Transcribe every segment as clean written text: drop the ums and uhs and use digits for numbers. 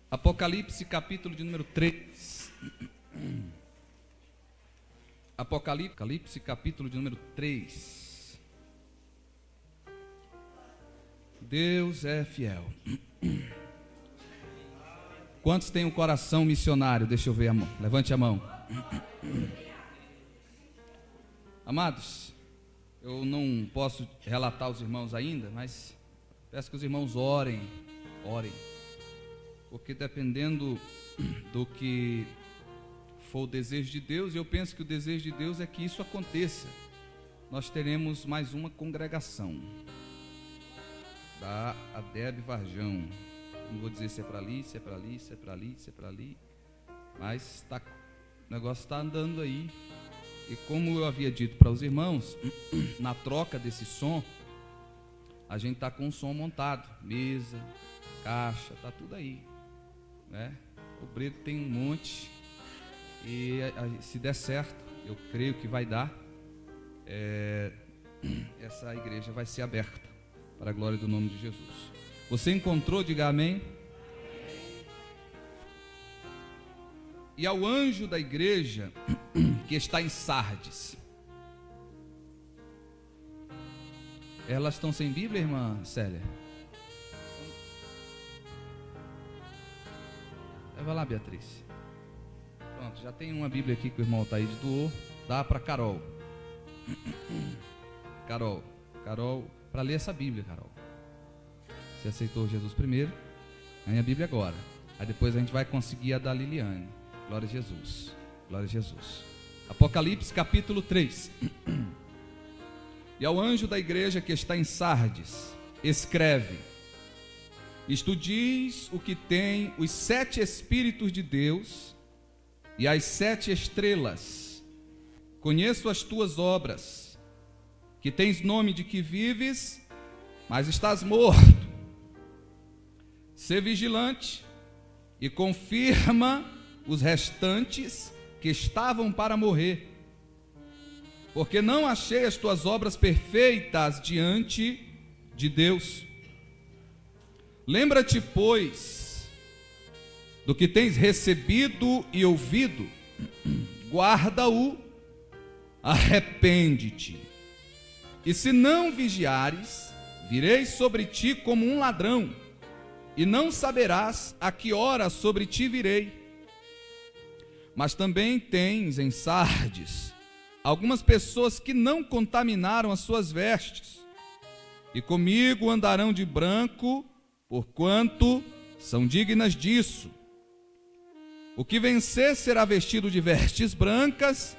Apocalipse, capítulo de número 3. Apocalipse, capítulo de número 3. Deus é fiel. Quantos têm um coração missionário? Deixa eu ver a mão. Levante a mão. Amados, eu não posso relatar os irmãos ainda, mas peço que os irmãos orem. Porque dependendo do que for o desejo de Deus, eu penso que o desejo de Deus é que isso aconteça. Nós teremos mais uma congregação da Adeb Varjão. Não vou dizer se é para ali, se é para ali, se é para ali, se é para ali, mas o negócio está andando aí. E como eu havia dito para os irmãos, na troca desse som, a gente está com o som montado, mesa, caixa, está tudo aí, né? O Brito tem um monte, e se der certo, eu creio que vai dar, essa igreja vai ser aberta para a glória do nome de Jesus. Você encontrou? Diga amém. E ao anjo da igreja que está em Sardes. Elas estão sem Bíblia, irmã Célia? Vai lá, Beatriz. Pronto, já tem uma Bíblia aqui que o irmão Taíde doou. Dá para Carol. Carol, para ler essa Bíblia, Carol. Você aceitou Jesus primeiro, ganha a Bíblia agora. Aí depois a gente vai conseguir a da Liliane. Glória a Jesus. Glória a Jesus. Apocalipse capítulo 3. E ao anjo da igreja que está em Sardes, escreve: isto diz o que tem os 7 Espíritos de Deus e as 7 estrelas. Conheço as tuas obras, que tens nome de que vives, mas estás morto. Sê vigilante e confirma os restantes que estavam para morrer, porque não achei as tuas obras perfeitas diante de Deus. Lembra-te, pois, do que tens recebido e ouvido, guarda-o, arrepende-te. E se não vigiares, virei sobre ti como um ladrão, e não saberás a que hora sobre ti virei. Mas também tens em Sardes algumas pessoas que não contaminaram as suas vestes, e comigo andarão de branco, porquanto são dignas disso. O que vencer será vestido de vestes brancas,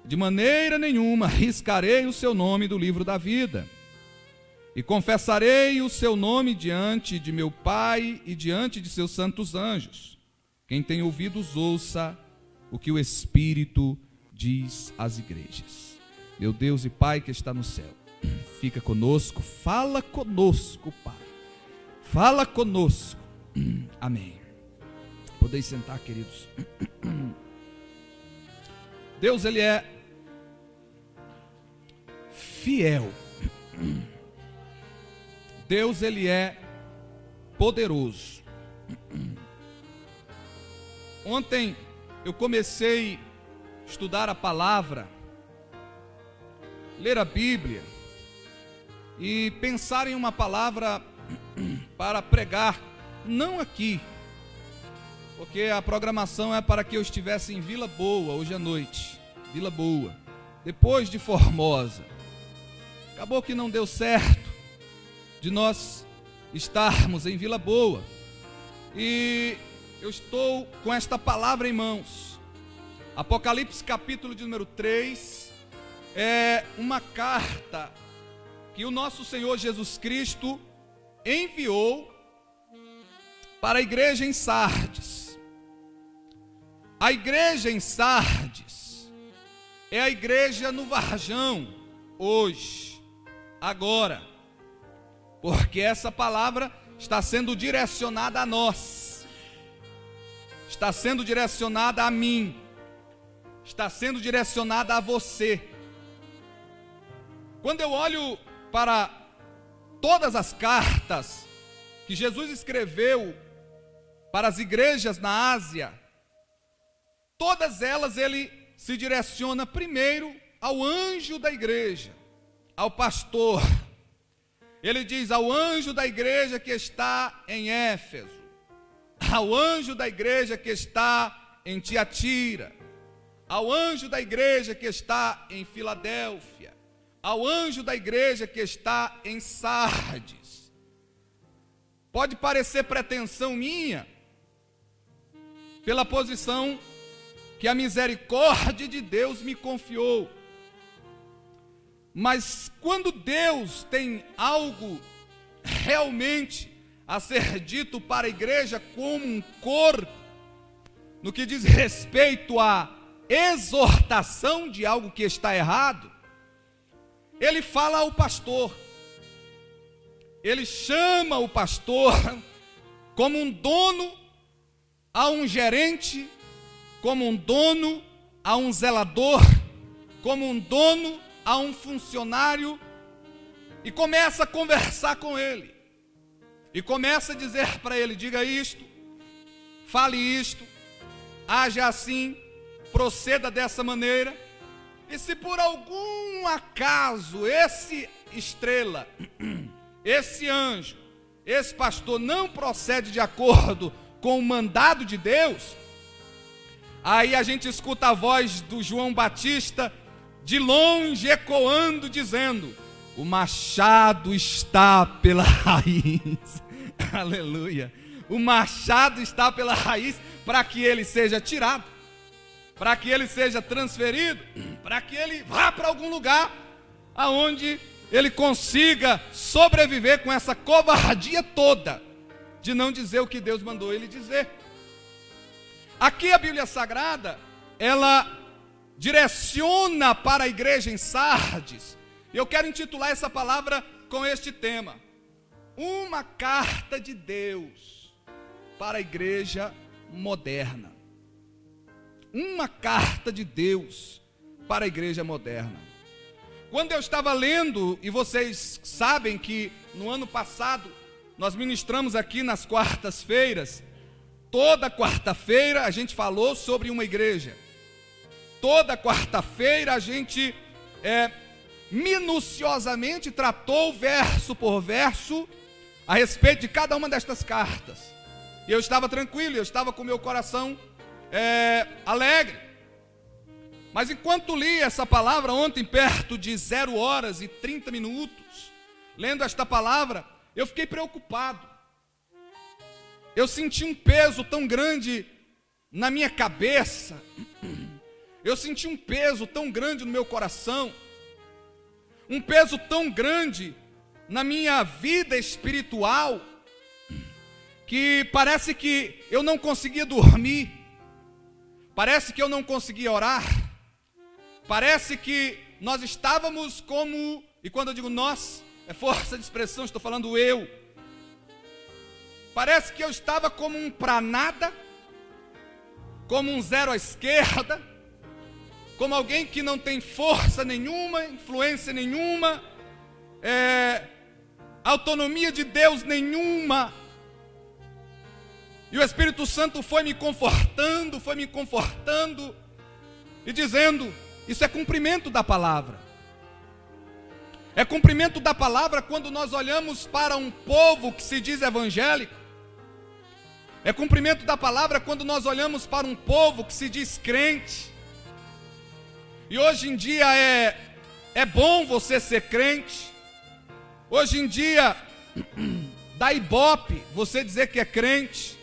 de maneira nenhuma riscarei o seu nome do livro da vida. E confessarei o seu nome diante de meu Pai e diante de seus santos anjos. Quem tem ouvidos, ouça o que o Espírito diz às igrejas. Meu Deus e Pai que está no céu, fica conosco, fala conosco, Pai. Fala conosco. Amém. Podeis sentar, queridos. Deus, Ele é fiel. Deus, Ele é poderoso. Ontem eu comecei a estudar a palavra, ler a Bíblia e pensar em uma palavra para pregar, não aqui, porque a programação é para que eu estivesse em Vila Boa hoje à noite, Vila Boa, depois de Formosa. Acabou que não deu certo de nós estarmos em Vila Boa, e eu estou com esta palavra em mãos. Apocalipse capítulo de número 3 é uma carta que o nosso Senhor Jesus Cristo enviou para a igreja em Sardes. A igreja em Sardes é a igreja no Varjão, hoje, agora, porque essa palavra está sendo direcionada a nós, está sendo direcionada a mim, está sendo direcionada a você. Quando eu olho para todas as cartas que Jesus escreveu para as igrejas na Ásia, todas elas ele se direciona primeiro ao anjo da igreja, ao pastor. Ele diz ao anjo da igreja que está em Éfeso, ao anjo da igreja que está em Tiatira, ao anjo da igreja que está em Filadélfia, ao anjo da igreja que está em Sardes. Pode parecer pretensão minha, pela posição que a misericórdia de Deus me confiou. Mas quando Deus tem algo realmente a ser dito para a igreja como um corpo, no que diz respeito à exortação de algo que está errado, ele fala ao pastor. Ele chama o pastor como um dono a um gerente, como um dono a um zelador, como um dono a um funcionário, e começa a conversar com ele, e começa a dizer para ele: diga isto, fale isto, haja assim, proceda dessa maneira. E se por algum acaso esse estrela, esse anjo, esse pastor não procede de acordo com o mandado de Deus, aí a gente escuta a voz do João Batista de longe ecoando, dizendo: o machado está pela raiz. Aleluia. O machado está pela raiz para que ele seja tirado, para que ele seja transferido, para que ele vá para algum lugar aonde ele consiga sobreviver com essa covardia toda de não dizer o que Deus mandou ele dizer. Aqui a Bíblia Sagrada, ela direciona para a igreja em Sardes. Eu quero intitular essa palavra com este tema: uma carta de Deus para a igreja moderna. Uma carta de Deus para a igreja moderna. Quando eu estava lendo, e vocês sabem que no ano passado nós ministramos aqui nas quartas-feiras, toda quarta-feira a gente falou sobre uma igreja. Toda quarta-feira a gente minuciosamente tratou verso por verso a respeito de cada uma destas cartas. E eu estava tranquilo, eu estava com meu coração alegre. Mas enquanto li essa palavra ontem, perto de 0h30, lendo esta palavra, eu fiquei preocupado. Eu senti um peso tão grande na minha cabeça, eu senti um peso tão grande no meu coração, um peso tão grande na minha vida espiritual, que parece que eu não conseguia dormir, parece que eu não conseguia orar, parece que nós estávamos como, e quando eu digo nós, é força de expressão, estou falando eu, parece que eu estava como um pra nada, como um zero à esquerda, como alguém que não tem força nenhuma, influência nenhuma, autonomia de Deus nenhuma. E o Espírito Santo foi me confortando e dizendo: isso é cumprimento da palavra. É cumprimento da palavra quando nós olhamos para um povo que se diz evangélico. É cumprimento da palavra quando nós olhamos para um povo que se diz crente. E hoje em dia é bom você ser crente. Hoje em dia dá ibope você dizer que é crente.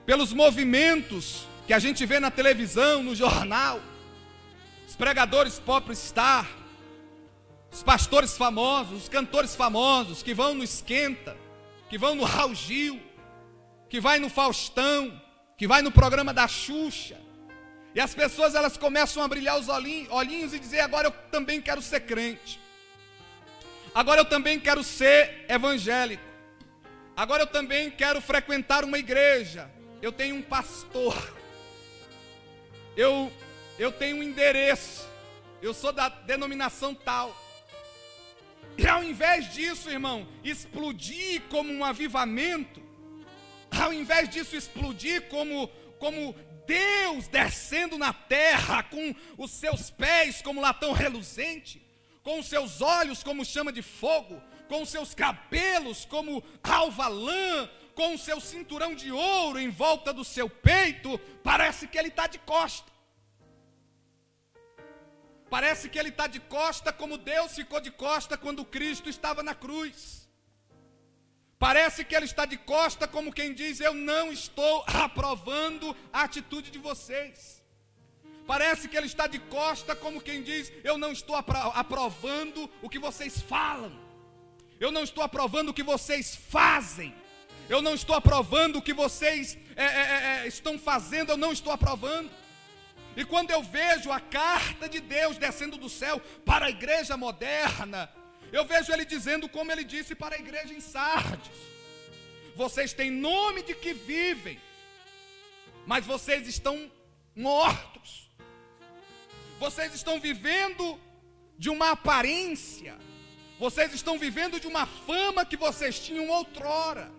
Pelos movimentos que a gente vê na televisão, no jornal, os pregadores popstar, os pastores famosos, os cantores famosos que vão no Esquenta, que vão no Raul Gil, que vai no Faustão, que vai no programa da Xuxa. E as pessoas elas começam a brilhar os olhinhos e dizer: agora eu também quero ser crente. Agora eu também quero ser evangélico. Agora eu também quero frequentar uma igreja. Eu tenho um pastor. Eu tenho um endereço. Eu sou da denominação tal. E ao invés disso, irmão, explodir como um avivamento, ao invés disso explodir como Deus descendo na terra, com os seus pés como latão reluzente, com os seus olhos como chama de fogo, com os seus cabelos como alva lã, com o seu cinturão de ouro em volta do seu peito, parece que ele está de costa. Parece que ele está de costa como Deus ficou de costa quando Cristo estava na cruz. Parece que ele está de costa como quem diz: eu não estou aprovando a atitude de vocês. Parece que ele está de costa como quem diz: eu não estou aprovando o que vocês falam. Eu não estou aprovando o que vocês fazem. Eu não estou aprovando o que vocês estão fazendo, eu não estou aprovando. E quando eu vejo a carta de Deus descendo do céu para a igreja moderna, eu vejo ele dizendo como ele disse para a igreja em Sardes: vocês têm nome de que vivem, mas vocês estão mortos. Vocês estão vivendo de uma aparência. Vocês estão vivendo de uma fama que vocês tinham outrora.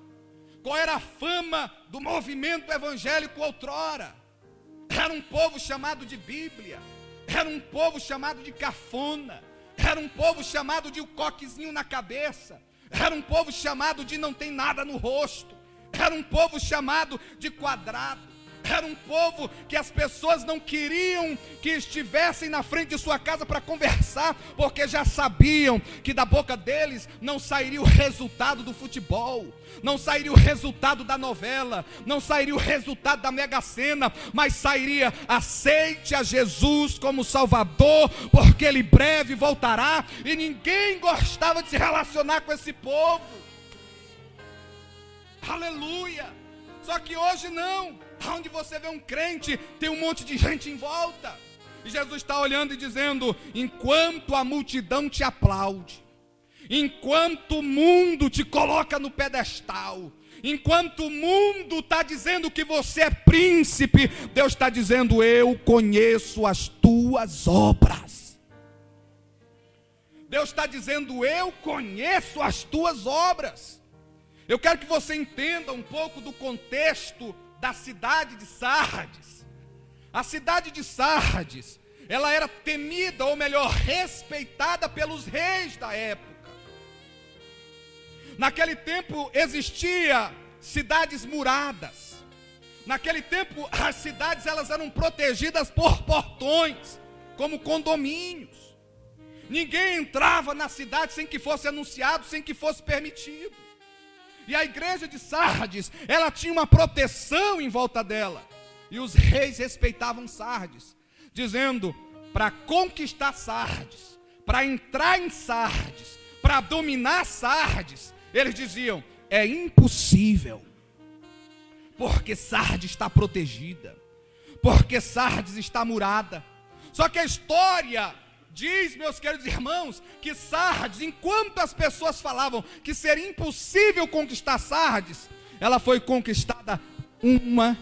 Qual era a fama do movimento evangélico outrora? Era um povo chamado de Bíblia. Era um povo chamado de cafona. Era um povo chamado de um coquezinho na cabeça. Era um povo chamado de não tem nada no rosto. Era um povo chamado de quadrado. Era um povo que as pessoas não queriam que estivessem na frente de sua casa para conversar, porque já sabiam que da boca deles não sairia o resultado do futebol, não sairia o resultado da novela, não sairia o resultado da Mega Sena, mas sairia: aceite a Jesus como Salvador, porque Ele breve voltará. E ninguém gostava de se relacionar com esse povo. Aleluia! Só que hoje não. Onde você vê um crente, tem um monte de gente em volta. E Jesus está olhando e dizendo: enquanto a multidão te aplaude, enquanto o mundo te coloca no pedestal, enquanto o mundo está dizendo que você é príncipe, Deus está dizendo: eu conheço as tuas obras. Deus está dizendo: eu conheço as tuas obras. Eu quero que você entenda um pouco do contexto da cidade de Sardes. A cidade de Sardes, ela era temida, ou melhor, respeitada pelos reis da época. Naquele tempo existia cidades muradas. Naquele tempo as cidades elas eram protegidas por portões, como condomínios. Ninguém entrava na cidade sem que fosse anunciado, sem que fosse permitido. E a igreja de Sardes, ela tinha uma proteção em volta dela. E os reis respeitavam Sardes, dizendo: para conquistar Sardes, para entrar em Sardes, para dominar Sardes, eles diziam: é impossível, porque Sardes está protegida, porque Sardes está murada. Só que a história diz, meus queridos irmãos, que Sardes, enquanto as pessoas falavam que seria impossível conquistar Sardes, ela foi conquistada 1,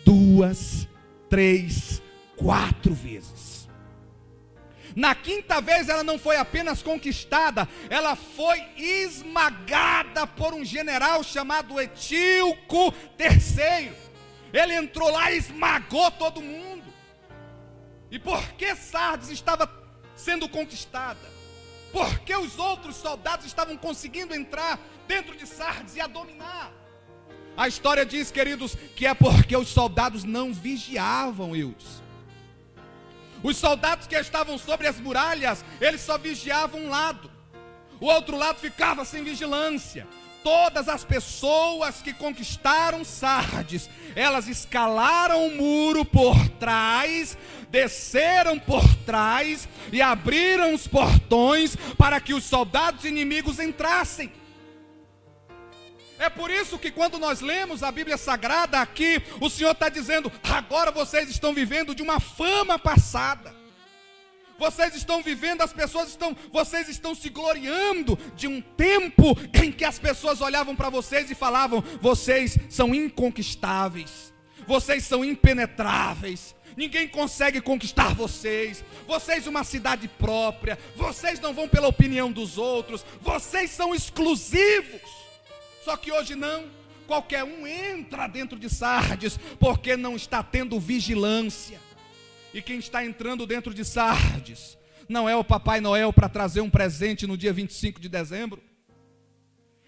2, 3, 4 vezes. Na 5ª vez ela não foi apenas conquistada, ela foi esmagada por um general chamado Etíoco III. Ele entrou lá e esmagou todo mundo. E por que Sardes estava sendo conquistada? Porque os outros soldados estavam conseguindo entrar dentro de Sardes e a dominar. A história diz, queridos, que é porque os soldados não vigiavam, Eudes. Os soldados que estavam sobre as muralhas, eles só vigiavam um lado. O outro lado ficava sem vigilância. Todas as pessoas que conquistaram Sardes, elas escalaram o muro por trás, desceram por trás e abriram os portões para que os soldados inimigos entrassem. É por isso que quando nós lemos a Bíblia Sagrada aqui, o Senhor está dizendo: agora vocês estão vivendo de uma fama passada. Vocês estão vivendo, vocês estão se gloriando de um tempo em que as pessoas olhavam para vocês e falavam: vocês são inconquistáveis, vocês são impenetráveis, ninguém consegue conquistar vocês, vocês uma cidade própria, vocês não vão pela opinião dos outros, vocês são exclusivos. Só que hoje não. qualquer um entra dentro de Sardes, porque não está tendo vigilância. E quem está entrando dentro de Sardes não é o Papai Noel para trazer um presente no dia 25 de dezembro.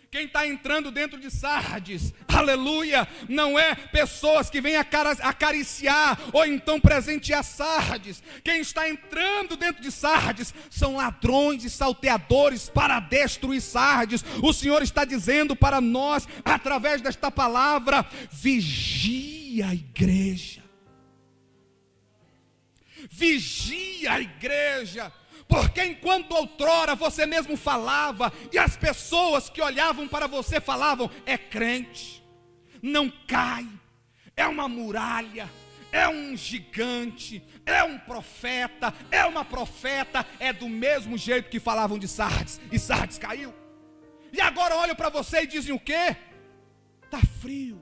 Quem está entrando dentro de Sardes, aleluia, não é pessoas que vêm acariciar ou então presentear Sardes. Quem está entrando dentro de Sardes são ladrões e salteadores para destruir Sardes. O Senhor está dizendo para nós, através desta palavra: vigia a igreja. Vigia a igreja. Porque enquanto outrora você mesmo falava, e as pessoas que olhavam para você falavam: é crente, não cai, é uma muralha, é um gigante, é um profeta, é uma profeta, é do mesmo jeito que falavam de Sardes, e Sardes caiu. E agora olham para você e dizem o quê? Está frio,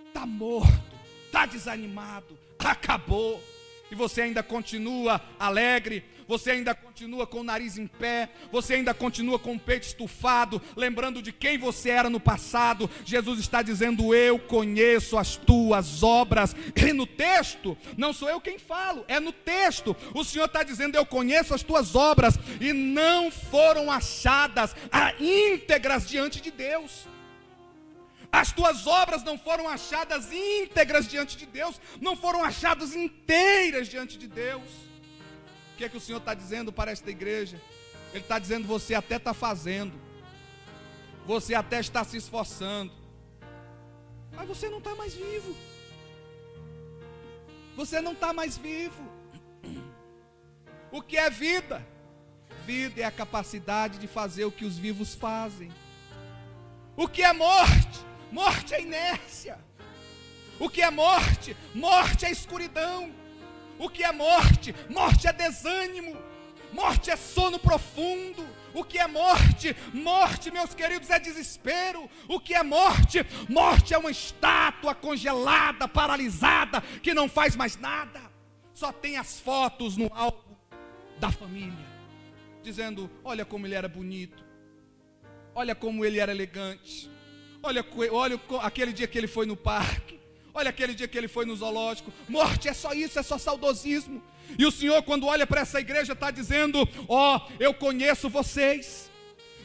está morto, está desanimado, acabou. E você ainda continua alegre, você ainda continua com o nariz em pé, você ainda continua com o peito estufado, lembrando de quem você era no passado. Jesus está dizendo: eu conheço as tuas obras. E no texto, não sou eu quem falo, é no texto. O Senhor está dizendo: eu conheço as tuas obras, e não foram achadas íntegras diante de Deus. As tuas obras não foram achadas íntegras diante de Deus, não foram achadas inteiras diante de Deus. O que é que o Senhor está dizendo para esta igreja? Ele está dizendo: você até está fazendo, você até está se esforçando, mas você não está mais vivo. Você não está mais vivo. O que é vida? Vida é a capacidade de fazer o que os vivos fazem. O que é morte? Morte é inércia. O que é morte? Morte é escuridão. O que é morte? Morte é desânimo. Morte é sono profundo. O que é morte? Morte, meus queridos, é desespero. O que é morte? Morte é uma estátua congelada, paralisada, que não faz mais nada. Só tem as fotos no álbum da família, dizendo: olha como ele era bonito, olha como ele era elegante, olha aquele dia que ele foi no parque, olha aquele dia que ele foi no zoológico. Morte é só isso, é só saudosismo. E o Senhor, quando olha para essa igreja, está dizendo: ó, eu conheço vocês.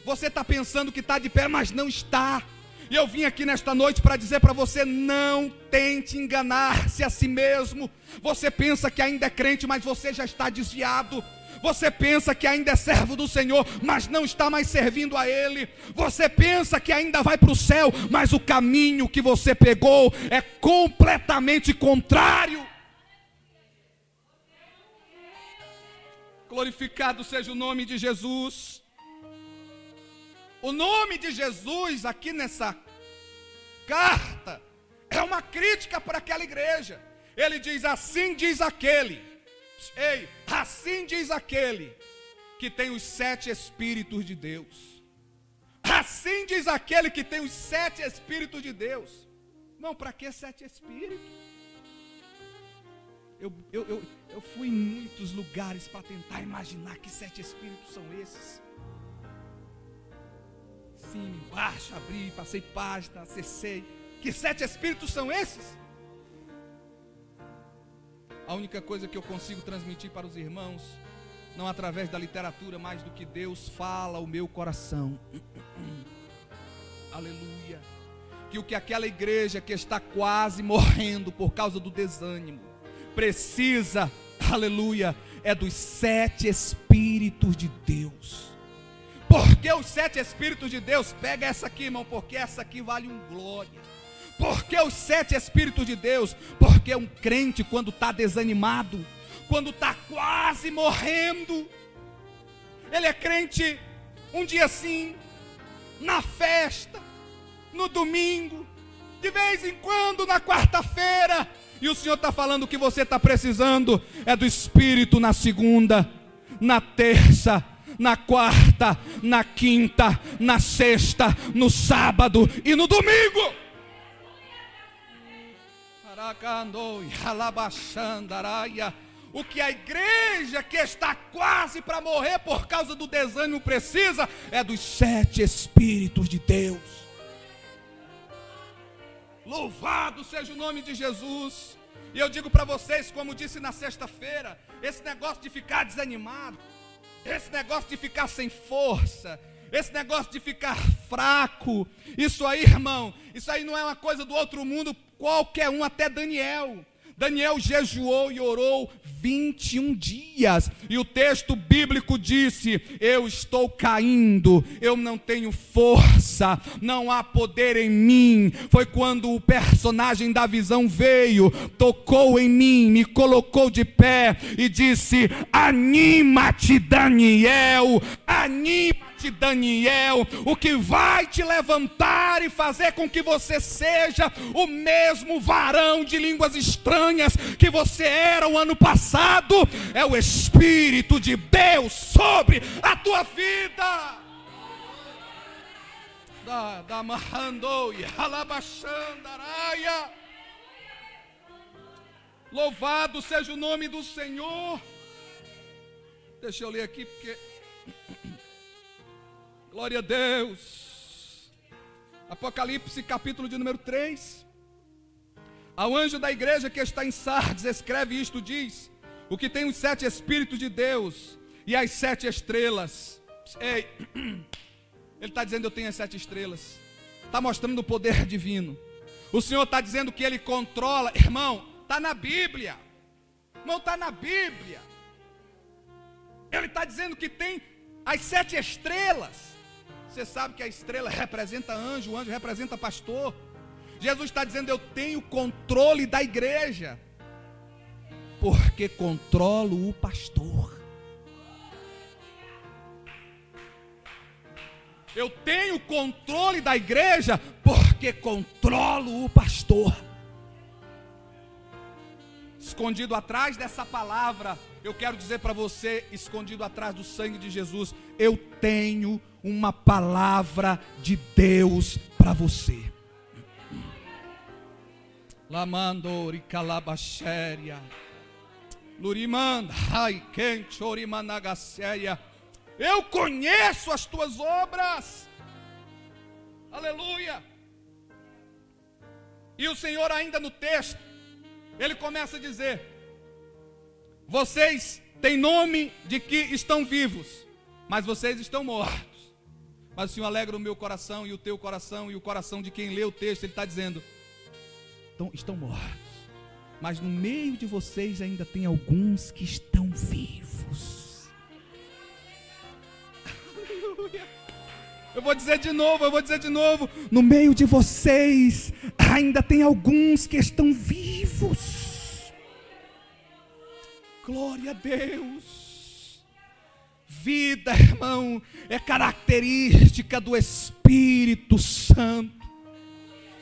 Você está pensando que está de pé, mas não está. E eu vim aqui nesta noite para dizer para você: não tente enganar-se a si mesmo. Você pensa que ainda é crente, mas você já está desviado. Você pensa que ainda é servo do Senhor, mas não está mais servindo a Ele. Você pensa que ainda vai para o céu, mas o caminho que você pegou é completamente contrário. Glorificado seja o nome de Jesus. O nome de Jesus aqui nessa carta é uma crítica para aquela igreja. Ele diz: assim diz aquele. Ei, assim diz aquele que tem os 7 Espíritos de Deus. Assim diz aquele que tem os 7 Espíritos de Deus. Não, para que 7 Espíritos? Eu fui em muitos lugares para tentar imaginar que 7 Espíritos são esses. Sim, embaixo, abri, passei página, acessei. Que 7 Espíritos são esses? A única coisa que eu consigo transmitir para os irmãos, não através da literatura, mais do que Deus fala ao meu coração. Aleluia. Que o que aquela igreja que está quase morrendo por causa do desânimo precisa, aleluia, é dos 7 Espíritos de Deus. Porque os 7 Espíritos de Deus, pega essa aqui, irmão, porque essa aqui vale um glória. Porque os 7 Espíritos de Deus, porque um crente, quando está desanimado, quando está quase morrendo, ele é crente um dia sim, na festa, no domingo, de vez em quando na quarta-feira. E o Senhor está falando: o que você está precisando é do Espírito na segunda, na terça, na quarta, na quinta, na sexta, no sábado e no domingo. O que a igreja que está quase para morrer por causa do desânimo precisa é dos 7 Espíritos de Deus. Louvado seja o nome de Jesus. E eu digo para vocês, como disse na sexta-feira, esse negócio de ficar desanimado, esse negócio de ficar sem força, esse negócio de ficar fraco, isso aí, irmão, isso aí não é uma coisa do outro mundo. Qualquer um, até Daniel jejuou e orou 21 dias, e o texto bíblico disse: eu estou caindo, eu não tenho força, não há poder em mim. Foi quando o personagem da visão veio, tocou em mim, me colocou de pé e disse: anima-te, Daniel, anima-te, Daniel, o que vai te levantar e fazer com que você seja o mesmo varão de línguas estranhas que você era o ano passado, é o Espírito de Deus sobre a tua vida. Da mahandoia, alabachandaraia. Louvado seja o nome do Senhor. Deixa eu ler aqui porque glória a Deus. Apocalipse capítulo de número 3. Ao anjo da igreja que está em Sardes escreve isto, diz: o que tem os 7 Espíritos de Deus e as 7 estrelas. Ei, ele está dizendo: eu tenho as 7 estrelas. Está mostrando o poder divino. O Senhor está dizendo que Ele controla. Irmão, está na Bíblia. Irmão, está na Bíblia. Ele está dizendo que tem as 7 estrelas. Você sabe que a estrela representa anjo, o anjo representa pastor. Jesus está dizendo: eu tenho controle da igreja, porque controlo o pastor. Eu tenho controle da igreja, porque controlo o pastor. Escondido atrás dessa palavra, eu quero dizer para você, escondido atrás do sangue de Jesus, eu tenho uma palavra de Deus para você. Lamandori calabaxéria, lurimanda, ai quente orimanagaséria. Eu conheço as tuas obras. Aleluia. E o Senhor ainda no texto, Ele começa a dizer: vocês têm nome de que estão vivos, mas vocês estão mortos. Mas o Senhor alegra o meu coração e o teu coração e o coração de quem lê o texto. Ele está dizendo: estão mortos, mas no meio de vocês ainda tem alguns que estão vivos. Aleluia. Eu vou dizer de novo, no meio de vocês ainda tem alguns que estão vivos. Glória a Deus. Vida, irmão, é característica do Espírito Santo.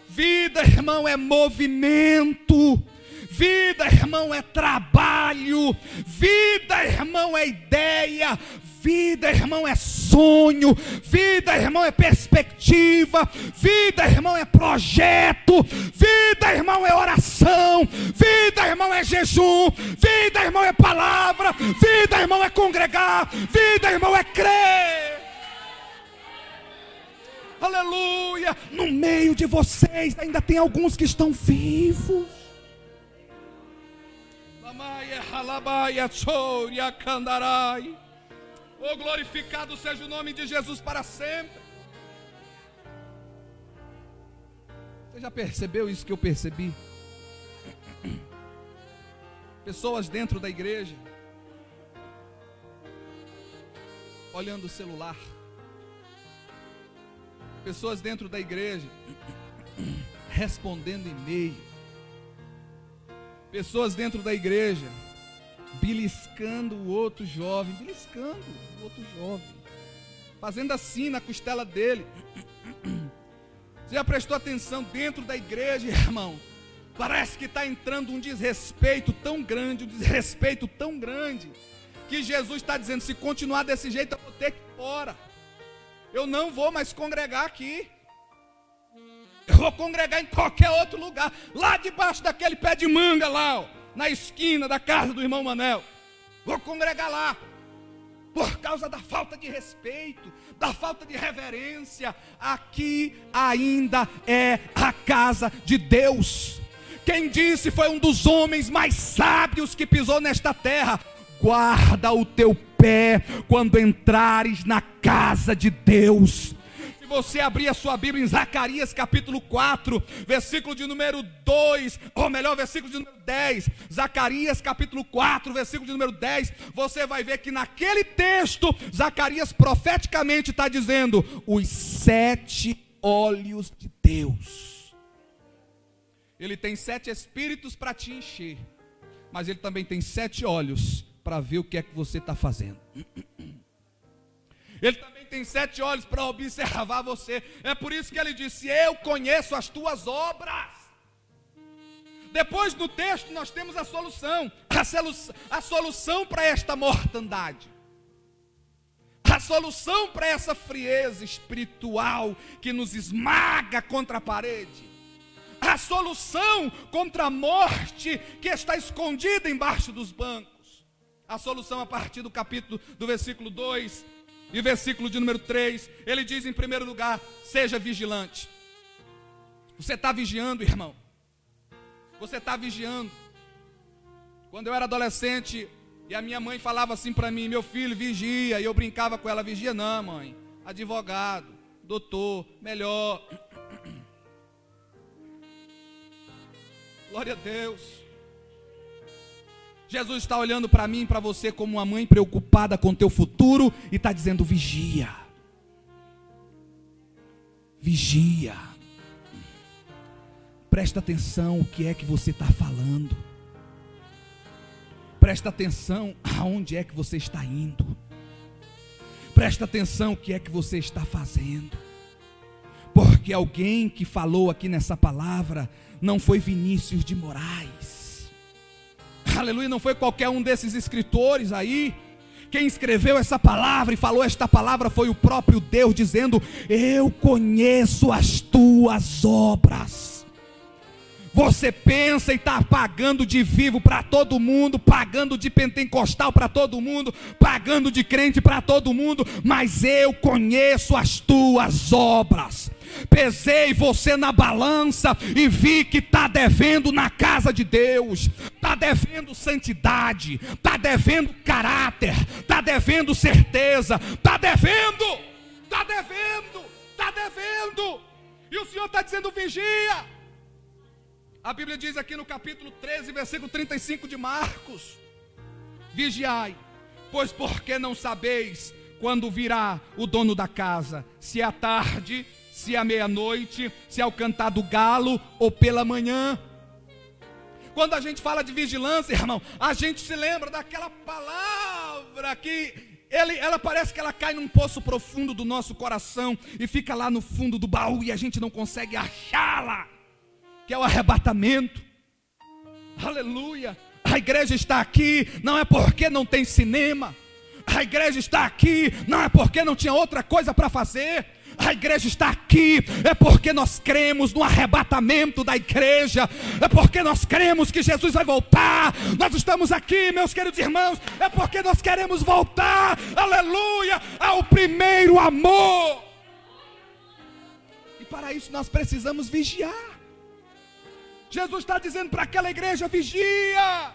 Vida, irmão, é movimento. Vida, irmão, é trabalho. Vida, irmão, é ideia. Vida, irmão, é sonho. Vida, irmão, é perspectiva. Vida, irmão, é projeto. Vida, irmão, é oração. Vida, irmão, é jejum. Vida, irmão, é palavra. Vida, irmão, é congregar. Vida, irmão, é crer. Aleluia. No meio de vocês ainda tem alguns que estão vivos. Oh, glorificado seja o nome de Jesus para sempre. Você já percebeu isso que eu percebi? Pessoas dentro da igreja olhando o celular. Pessoas dentro da igreja respondendo e-mail. Pessoas dentro da igreja beliscando o outro jovem, fazendo assim na costela dele. Você já prestou atenção dentro da igreja, irmão? Parece que está entrando um desrespeito tão grande, que Jesus está dizendo: se continuar desse jeito eu vou ter que ir embora. Eu não vou mais congregar aqui. Eu vou congregar em qualquer outro lugar. Lá debaixo daquele pé de manga lá, ó, na esquina da casa do irmão Manel. Vou congregar lá. por causa da falta de respeito, da falta de reverência. Aqui ainda é a casa de Deus. Quem disse foi um dos homens mais sábios que pisou nesta terra: guarda o teu pé quando entrares na casa de Deus. Se você abrir a sua Bíblia em Zacarias capítulo 4, versículo de número 2, ou melhor, versículo de número 10, Zacarias capítulo 4, versículo de número 10, você vai ver que naquele texto, Zacarias profeticamente está dizendo: os 7 olhos de Deus. Ele tem 7 espíritos para te encher, mas ele também tem 7 olhos para ver o que é que você está fazendo. Ele também tem 7 olhos para observar você. É por isso que ele disse: eu conheço as tuas obras. Depois no texto nós temos a solução. A solução para esta mortandade, a solução para essa frieza espiritual que nos esmaga contra a parede, a solução contra a morte que está escondida embaixo dos bancos. A solução a partir do capítulo, do versículo 2 e versículo de número 3, ele diz em primeiro lugar: seja vigilante. Você está vigiando, irmão? Você está vigiando? Quando eu era adolescente e a minha mãe falava assim para mim: meu filho, vigia, e eu brincava com ela: vigia não, mãe, advogado, doutor, melhor. Glória a Deus. Jesus está olhando para mim e para você como uma mãe preocupada com o teu futuro e está dizendo: vigia. Vigia. Presta atenção o que é que você está falando. Presta atenção aonde é que você está indo. Presta atenção o que é que você está fazendo. Porque alguém que falou aqui nessa palavra não foi Vinícius de Moraes. Aleluia, não foi qualquer um desses escritores aí. Quem escreveu essa palavra e falou esta palavra foi o próprio Deus, dizendo: eu conheço as tuas obras. Você pensa e está pagando de vivo para todo mundo, pagando de pentecostal para todo mundo, pagando de crente para todo mundo, mas eu conheço as tuas obras. Pesei você na balança e vi que está devendo na casa de Deus, está devendo santidade, está devendo caráter, está devendo certeza, está devendo, está devendo, está devendo. E o Senhor está dizendo: vigia. A Bíblia diz aqui no capítulo 13, versículo 35 de Marcos: vigiai, pois porque não sabeis quando virá o dono da casa, se é à tarde, se é à meia-noite, se é ao cantar do galo ou pela manhã. Quando a gente fala de vigilância, irmão, a gente se lembra daquela palavra que ela parece que ela cai num poço profundo do nosso coração e fica lá no fundo do baú e a gente não consegue achá-la, que é o arrebatamento. Aleluia. A igreja está aqui não é porque não tem cinema. A igreja está aqui não é porque não tinha outra coisa para fazer. A igreja está aqui é porque nós cremos no arrebatamento da igreja. É porque nós cremos que Jesus vai voltar. Nós estamos aqui, meus queridos irmãos, é porque nós queremos voltar, aleluia, ao primeiro amor. E para isso nós precisamos vigiar. Jesus está dizendo para aquela igreja: vigia.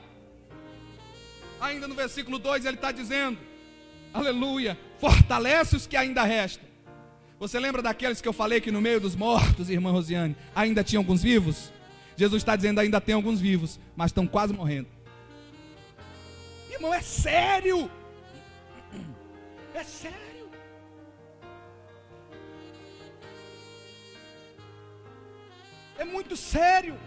Ainda no versículo 2 ele está dizendo, aleluia, fortalece os que ainda restam. Você lembra daqueles que eu falei que no meio dos mortos, irmã Rosiane, ainda tinha alguns vivos? Jesus está dizendo: ainda tem alguns vivos, mas estão quase morrendo. Irmão, é sério. É sério. É muito sério.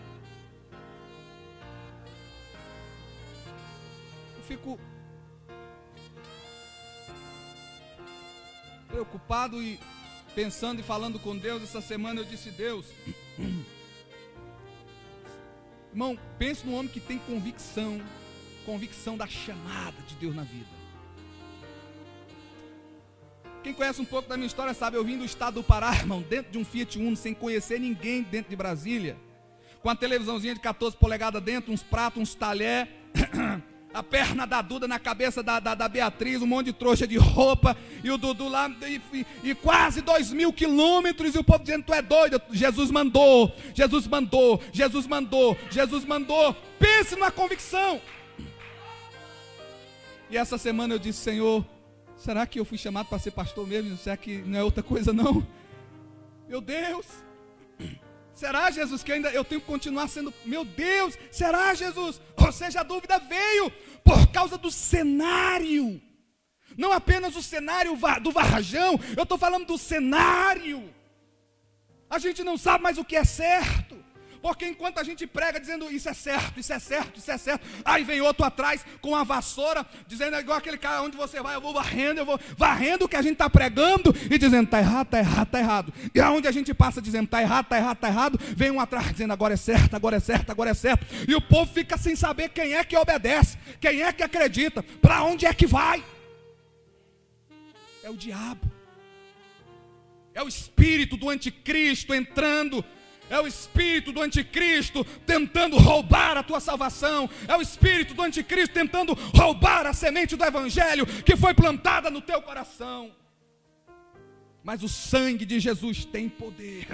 Eu fico preocupado e pensando e falando com Deus. Essa semana eu disse: Deus, irmão, pense num homem que tem convicção da chamada de Deus na vida. Quem conhece um pouco da minha história sabe, eu vim do estado do Pará, irmão, dentro de um Fiat Uno, sem conhecer ninguém dentro de Brasília, com a televisãozinha de 14 polegadas dentro, uns pratos, uns talher, A perna da Duda na cabeça da Beatriz, um monte de trouxa de roupa, e o Dudu lá, e quase 2.000 quilômetros, e o povo dizendo, tu é doido. Jesus mandou, Jesus mandou, Jesus mandou, Jesus mandou. Pense numa convicção. E essa semana eu disse, Senhor, será que eu fui chamado para ser pastor mesmo? Será que não é outra coisa não? Meu Deus, será, Jesus, que eu tenho que continuar sendo, meu Deus, será, Jesus? Ou seja, a dúvida veio por causa do cenário, não apenas o cenário do Varjão, eu estou falando do cenário. A gente não sabe mais o que é certo, porque enquanto a gente prega dizendo isso é certo, isso é certo, isso é certo, aí vem outro atrás com a vassoura, dizendo igual aquele cara, onde você vai, eu vou varrendo o que a gente está pregando e dizendo está errado, está errado, está errado. E aonde a gente passa dizendo está errado, está errado, está errado, vem um atrás dizendo agora é certo, agora é certo, agora é certo. E o povo fica sem saber quem é que obedece, quem é que acredita, para onde é que vai. É o diabo, é o espírito do anticristo entrando. É o espírito do anticristo tentando roubar a tua salvação. É o espírito do anticristo tentando roubar a semente do evangelho que foi plantada no teu coração. Mas o sangue de Jesus tem poder.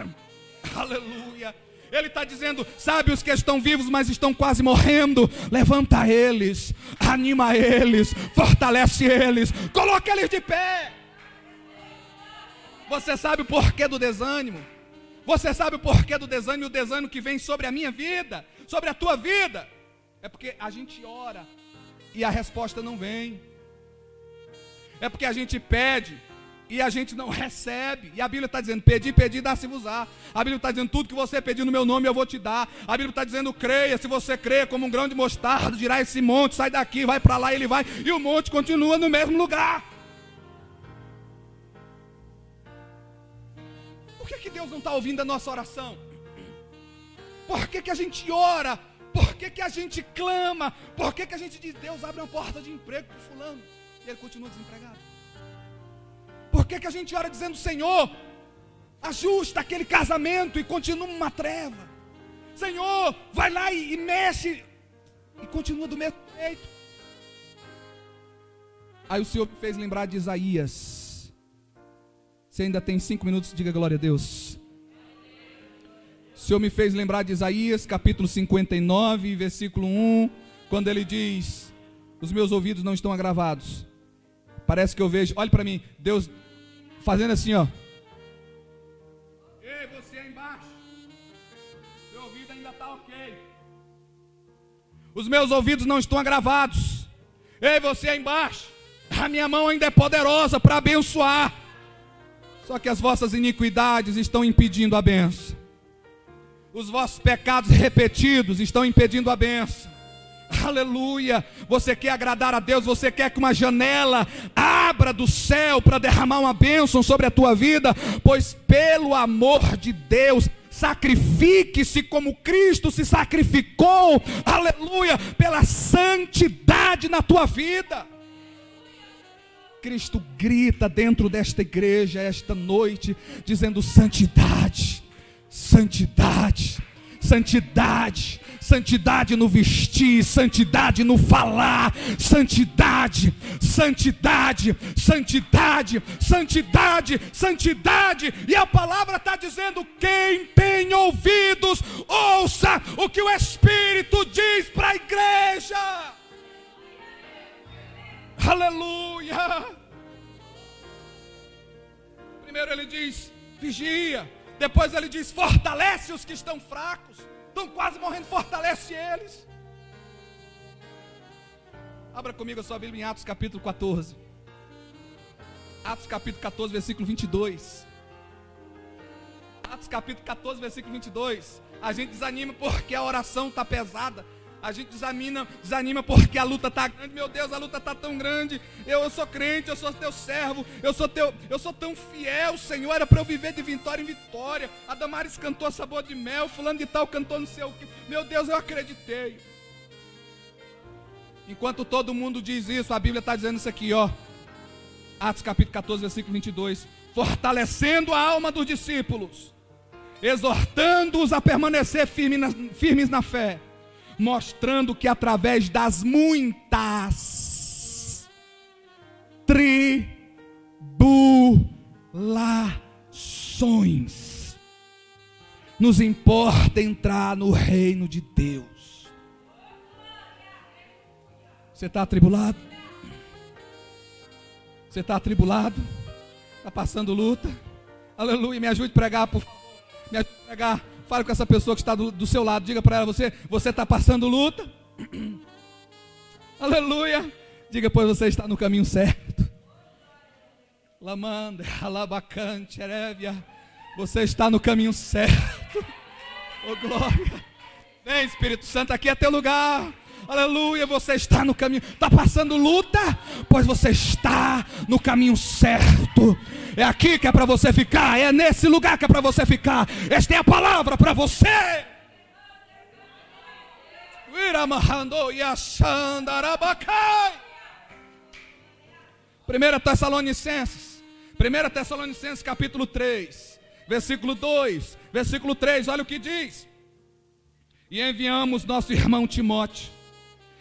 Aleluia. Ele está dizendo, sabe os que estão vivos, mas estão quase morrendo, levanta eles, anima eles, fortalece eles, coloca eles de pé. Você sabe o porquê do desânimo? Você sabe o porquê do desânimo, o desânimo que vem sobre a minha vida, sobre a tua vida? É porque a gente ora e a resposta não vem. É porque a gente pede e a gente não recebe. E a Bíblia está dizendo, pedi, pedi, dá-se-vos-á. A Bíblia está dizendo, tudo que você pedir no meu nome eu vou te dar. A Bíblia está dizendo, creia, se você crê como um grão de mostarda, dirá esse monte, sai daqui, vai para lá, ele vai. E o monte continua no mesmo lugar. Por que Deus não está ouvindo a nossa oração? Por que a gente ora? Por que a gente clama? Por que a gente diz, Deus abre uma porta de emprego para o fulano e ele continua desempregado? Por que a gente ora dizendo, Senhor, ajusta aquele casamento e continua uma treva? Senhor, vai lá e mexe e continua do mesmo jeito. Aí o Senhor me fez lembrar de Isaías. Você ainda tem 5 minutos, diga glória a Deus. O Senhor me fez lembrar de Isaías, capítulo 59, versículo 1, quando ele diz, os meus ouvidos não estão agravados. Parece que eu vejo, olhe para mim, Deus fazendo assim, ó. Ei, você aí embaixo, meu ouvido ainda está ok. Os meus ouvidos não estão agravados. Ei, você aí embaixo, a minha mão ainda é poderosa para abençoar. Só que as vossas iniquidades estão impedindo a bênção. Os vossos pecados repetidos estão impedindo a bênção. Aleluia. Você quer agradar a Deus, você quer que uma janela abra do céu para derramar uma bênção sobre a tua vida? Pois pelo amor de Deus, sacrifique-se como Cristo se sacrificou. Aleluia. Pela santidade na tua vida. Cristo grita dentro desta igreja esta noite, dizendo santidade, santidade, santidade, santidade no vestir, santidade no falar, santidade, santidade, santidade, santidade, santidade. E a palavra está dizendo, quem tem ouvidos, ouça o que o Espírito diz para a igreja. Aleluia. Primeiro ele diz, vigia. Depois ele diz, fortalece os que estão fracos. Estão quase morrendo, fortalece eles. Abra comigo a sua Bíblia em Atos capítulo 14. Atos capítulo 14, versículo 22. Atos capítulo 14, versículo 22. A gente desanima porque a oração está pesada. A gente desanima porque a luta está grande. Meu Deus, a luta está tão grande. Eu sou crente, eu sou teu servo. Eu sou tão fiel, Senhor. Era para eu viver de vitória em vitória. A Damares cantou sabor de mel. Fulano de tal cantou não sei o que. Meu Deus, eu acreditei. Enquanto todo mundo diz isso, a Bíblia está dizendo isso aqui, ó. Atos capítulo 14, versículo 22. Fortalecendo a alma dos discípulos, exortando-os a permanecer firmes na fé, mostrando que através das muitas tribulações nos importa entrar no reino de Deus. Você está atribulado? Você está atribulado? Está passando luta? Aleluia, me ajude a pregar, por favor. Me ajude a pregar. Fale com essa pessoa que está do seu lado. Diga para ela, você está passando luta? Aleluia. Diga, pois você está no caminho certo. Lamanda, alabacante, erévia. Você está no caminho certo. Oh glória. Vem Espírito Santo, aqui é teu lugar. Aleluia, você está no caminho. Está passando luta? Pois você está no caminho certo. É aqui que é para você ficar. É nesse lugar que é para você ficar. Esta é a palavra para você. 1 Tessalonicenses capítulo 3, versículo 2, versículo 3, olha o que diz. E enviamos nosso irmão Timóteo,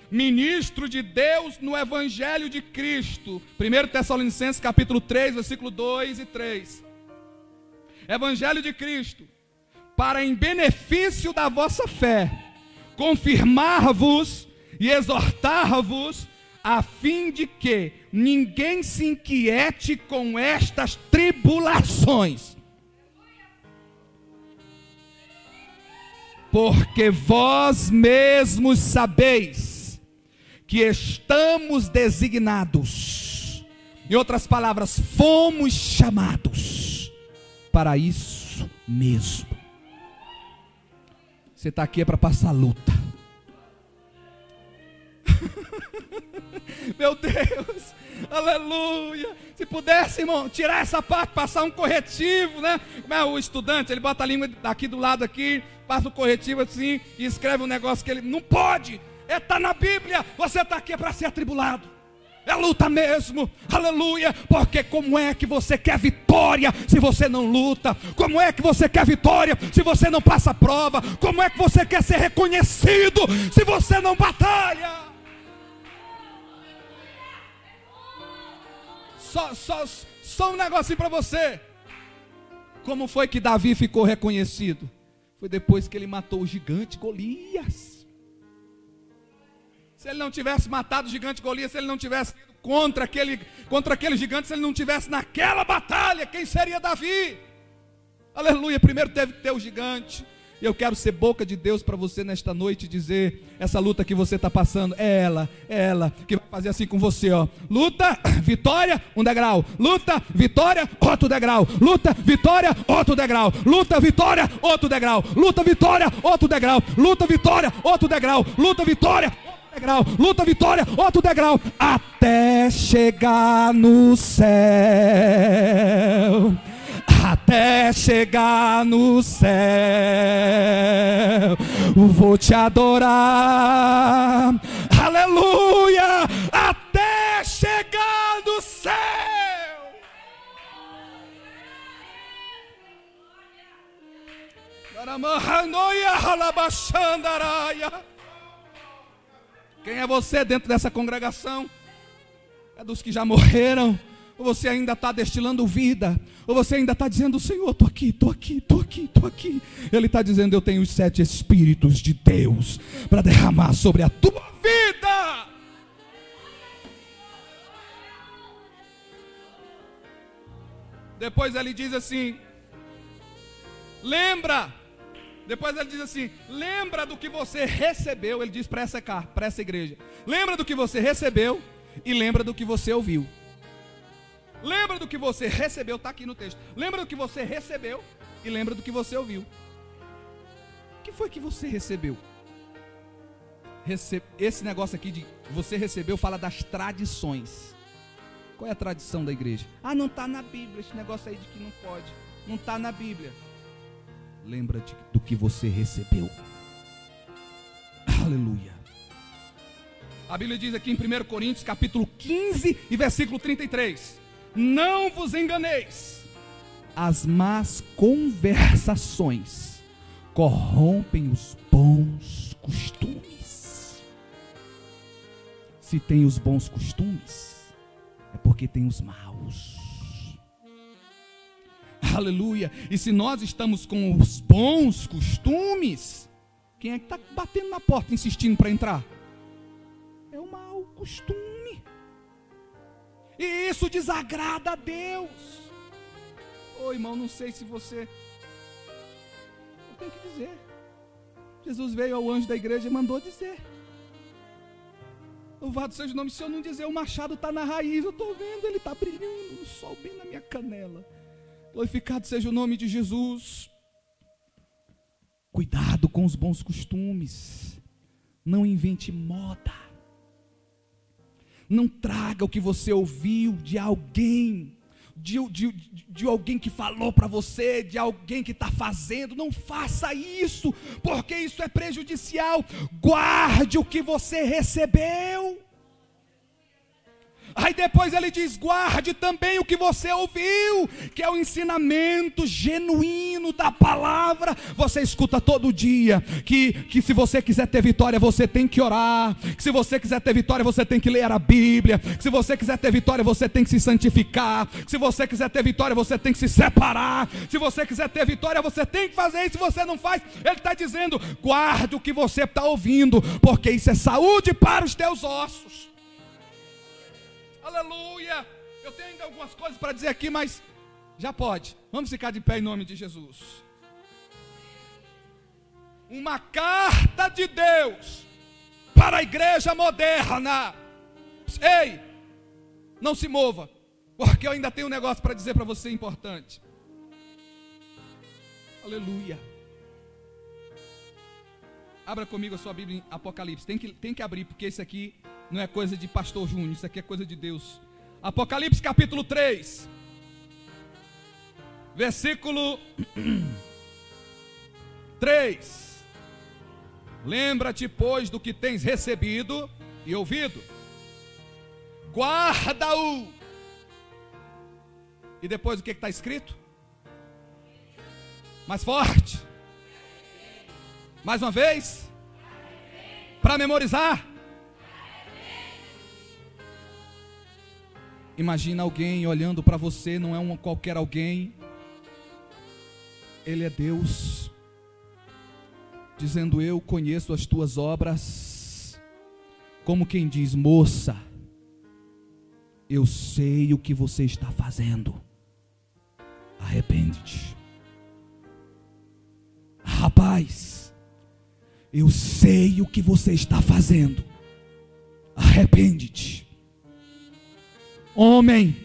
ministro de Deus no Evangelho de Cristo. 1 Tessalonicenses capítulo 3, versículo 2 e 3. Evangelho de Cristo, para em benefício da vossa fé, confirmar-vos e exortar-vos, a fim de que ninguém se inquiete com estas tribulações. Porque vós mesmos sabeis que estamos designados, em outras palavras, fomos chamados para isso mesmo. Você está aqui é para passar luta. Meu Deus, aleluia. Se pudesse, irmão, tirar essa parte, passar um corretivo, né? Como é o estudante, ele bota a língua aqui do lado aqui, passa o corretivo assim e escreve um negócio que ele não pode. Está na Bíblia. Você está aqui para ser atribulado. É luta mesmo, aleluia. Porque como é que você quer vitória se você não luta? Como é que você quer vitória se você não passa prova? Como é que você quer ser reconhecido se você não batalha? Só um negocinho para você. Como foi que Davi ficou reconhecido? Foi depois que ele matou o gigante Golias. Se ele não tivesse matado o gigante Golias, se ele não tivesse ido contra aquele gigante, se ele não tivesse naquela batalha, quem seria Davi? Aleluia, primeiro teve que ter o gigante. E eu quero ser boca de Deus para você nesta noite dizer, essa luta que você está passando, é ela que vai fazer assim com você, ó. Luta, vitória, um degrau. Luta, vitória, outro degrau. Luta, vitória, outro degrau. Luta, vitória, outro degrau. Luta, vitória, outro degrau. Luta, vitória, outro degrau. Luta, vitória, outro degrau. Luta, vitória, outro degrau. Até chegar no céu. Até chegar no céu, vou te adorar, aleluia, até chegar no céu. Quem é você dentro dessa congregação? É dos que já morreram? Ou você ainda está destilando vida? Ou você ainda está dizendo, Senhor, estou aqui. Ele está dizendo, eu tenho os 7 Espíritos de Deus para derramar sobre a tua vida. Depois ele diz assim, lembra. Depois ele diz assim, lembra do que você recebeu. Ele diz para essa igreja, lembra do que você recebeu e lembra do que você ouviu. Lembra do que você recebeu, está aqui no texto. Lembra do que você recebeu e lembra do que você ouviu. O que foi que você recebeu? Esse negócio aqui de você recebeu fala das tradições. Qual é a tradição da igreja? Ah, não está na Bíblia, esse negócio aí de que não pode. Não está na Bíblia. Lembra do que você recebeu. Aleluia. A Bíblia diz aqui em 1 Coríntios capítulo 15 e versículo 33. Não vos enganeis, as más conversações corrompem os bons costumes. Se tem os bons costumes, é porque tem os maus. Aleluia. E se nós estamos com os bons costumes, quem é que está batendo na porta, insistindo para entrar? É o mau costume. E isso desagrada a Deus. Ô irmão, não sei se você... Eu tenho que dizer. Jesus veio ao anjo da igreja e mandou dizer. Louvado seja o nome, se eu não dizer, o machado está na raiz. Eu estou vendo, ele está brilhando no sol bem na minha canela. Glorificado seja o nome de Jesus. Cuidado com os bons costumes. Não invente moda. Não traga o que você ouviu de alguém, de alguém que falou para você, de alguém que está fazendo. Não faça isso, porque isso é prejudicial. Guarde o que você recebeu. Aí depois ele diz, guarde também o que você ouviu, que é o ensinamento genuíno da palavra. Você escuta todo dia, que se você quiser ter vitória, você tem que orar, que se você quiser ter vitória, você tem que ler a Bíblia, que se você quiser ter vitória, você tem que se santificar, que se você quiser ter vitória, você tem que se separar, se você quiser ter vitória, você tem que fazer isso. Se você não faz, ele está dizendo, guarde o que você está ouvindo, porque isso é saúde para os teus ossos. Aleluia. Eu tenho ainda algumas coisas para dizer aqui, mas já pode. Vamos ficar de pé em nome de Jesus. Uma carta de Deus para a igreja moderna. Ei, não se mova, porque eu ainda tenho um negócio para dizer para você importante. Aleluia. Abra comigo a sua Bíblia em Apocalipse. Tem que abrir, porque isso aqui não é coisa de pastor Júnior, isso aqui é coisa de Deus. Apocalipse capítulo 3, versículo 3. Lembra-te, pois, do que tens recebido e ouvido, guarda-o. E depois o que está escrito? Mais forte. Mais uma vez. Para memorizar. Imagina alguém olhando para você, não é um qualquer alguém. Ele é Deus, dizendo, eu conheço as tuas obras. Como quem diz, moça, eu sei o que você está fazendo. Arrepende-te. Rapaz, eu sei o que você está fazendo. Arrepende-te. Homem,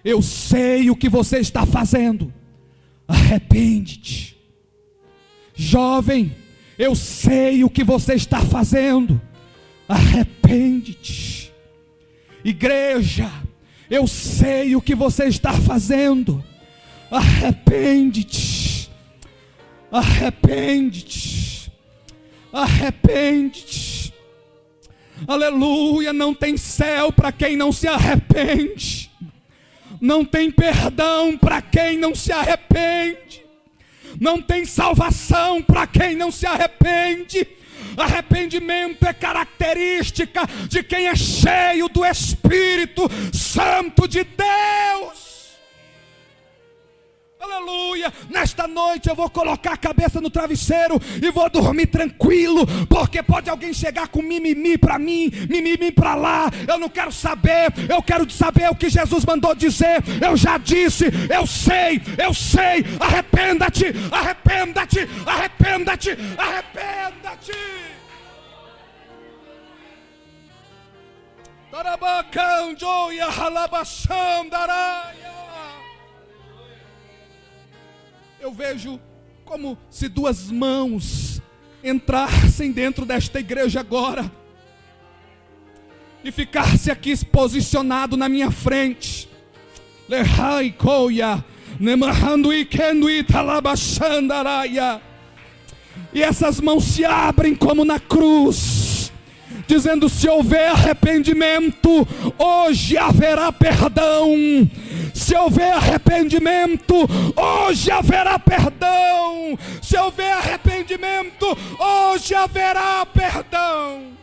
eu sei o que você está fazendo. Arrepende-te. Jovem, eu sei o que você está fazendo. Arrepende-te. Igreja, eu sei o que você está fazendo. Arrepende-te. Arrepende-te. Arrepende-te. Aleluia. Não tem céu para quem não se arrepende. Não tem perdão para quem não se arrepende. Não tem salvação para quem não se arrepende. Arrependimento é característica de quem é cheio do Espírito Santo de Deus. Aleluia. Nesta noite eu vou colocar a cabeça no travesseiro e vou dormir tranquilo, porque pode alguém chegar com mimimi para mim, mimimi para lá. Eu não quero saber, eu quero saber o que Jesus mandou dizer. Eu já disse, eu sei. Arrependa-te, arrependa-te, arrependa-te, arrependa-te. Tarabacão, joia, ralabação, daraia. Eu vejo como se duas mãos entrassem dentro desta igreja agora e ficasse aqui posicionado na minha frente. E essas mãos se abrem como na cruz, dizendo, se houver arrependimento, hoje haverá perdão. Se houver arrependimento, hoje haverá perdão. Se houver arrependimento, hoje haverá perdão.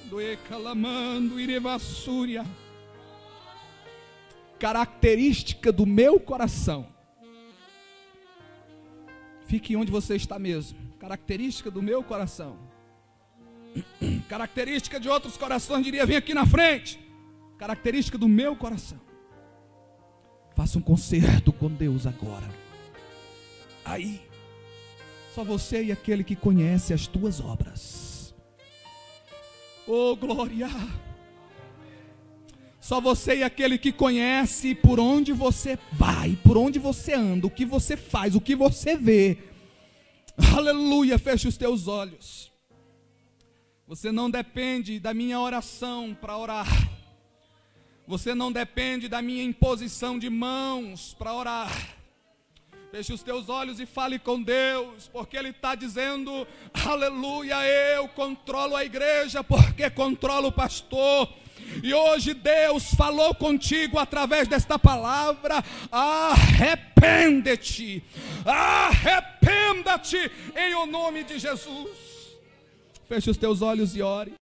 Doecalamando irevassúria. Característica do meu coração. Fique onde você está mesmo. Característica do meu coração. Característica de outros corações, diria, vem aqui na frente. Característica do meu coração. Faça um concerto com Deus agora. Aí, só você e aquele que conhece as tuas obras. Oh, glória! Só você e aquele que conhece por onde você vai, por onde você anda, o que você faz, o que você vê. Aleluia, feche os teus olhos. Você não depende da minha oração para orar. Você não depende da minha imposição de mãos para orar. Feche os teus olhos e fale com Deus, porque Ele está dizendo, aleluia, eu controlo a igreja, porque controlo o pastor. E hoje Deus falou contigo através desta palavra. Arrepende-te, arrependa-te em o nome de Jesus. Feche os teus olhos e ore.